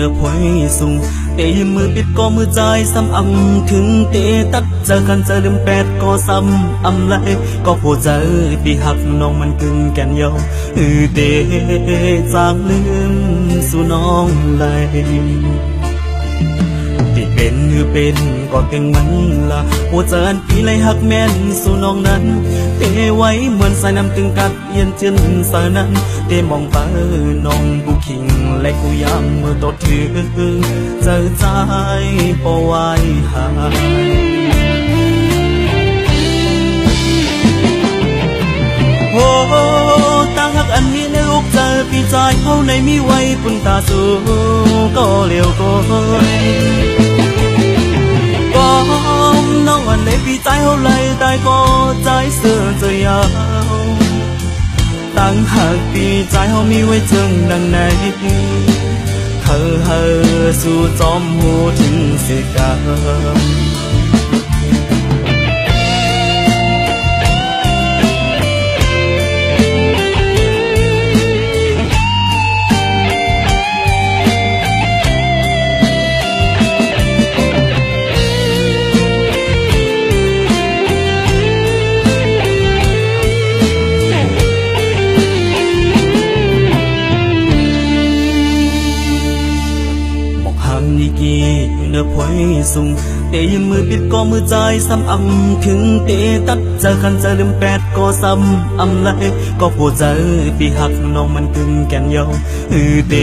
nợ phôi sung để mưa biết có mưa dài xăm âmถึง để tắt giờ khăn giờ đêm pet có xăm âm lại có phô giờ bị hạc nongมันกึ่งแก่นยอมđể giangลืมสู่น้องไหลที่เป็นก็เก่งมันละหัวใจอันพี่เลยหักแม่นสู่น้องนั้นเทไว้เหมือนสายน้ำตึงกัดเย็นเช่นสายนั้นเทมองตาน้องกูคิงและกูยามเมื่อตดถือเจอใจปอไว้หายโอ้ตั้งหักอันนี้ในลูกเจอพี่ใจเขาในมีไว้ปุ่นตาสูก็เลี้ยวก็น้องอันในพี่ใจเขาเลยได้ก็ใจเสื่อจะยาวตั้งหักพี่ใจเขามีไว้จึงดังไหนเธอสู่จอมหูถึงเสียกาเนื้อพวยสุ่งเตยมือปิดก็มือใจซ้ำอำถึงเตตัดเจอคันเจอลืมแปดก็ซ้ำอำเลยก็ปวดใจปีหักน้องมันกึ่งแก่นยอมเต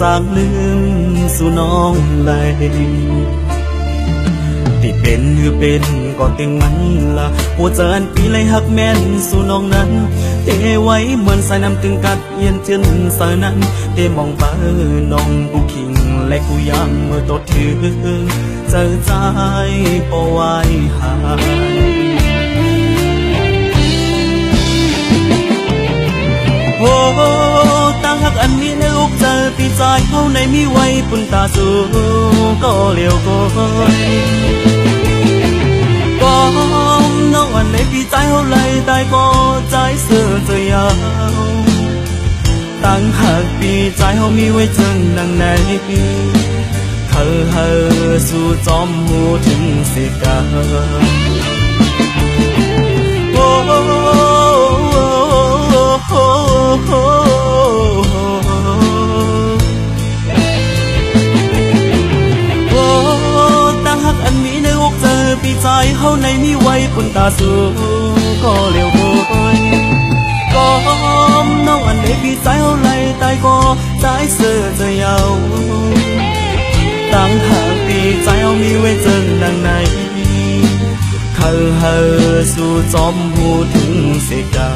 จางลืมสู่น้องไหลที่เป็นก็เก่งมันละหัวใจอันพี่เลยหักแม่นสู่น้องนั้นเทไว้เหมือนสายน้ำตึงกัดเย็นเช่นสายนั้นเทมองตาน้องกูคิงและกูยามเมื่อตดถือเจอใจปอไว้หายโอ้ตั้งหักอันนี้ในลูกเจอพี่ใจเขาในมีไว้ปุ่นตาสูก็เลี้ยวก็น้องอันในพี่ใจเขาเลยได้ก็ใจเสื่อจะยาวตั้งหักพี่ใจเขามีไว้จึงดังไหนเธอสู่จอมหูถึงเสียกาโอ้ตั้งหักอันนี้ในอกเจอพี่ใจเขาในมีไว้ปุ่นตาสูก็เลี้ยวก็น้องอันในพี่ใจเขาเลยตายก็ใจเสื่อจะยาวตั้งหากพี่ใจเขามีไว้จึงดังไหนเธอสู่จอมหูถึงเสียกา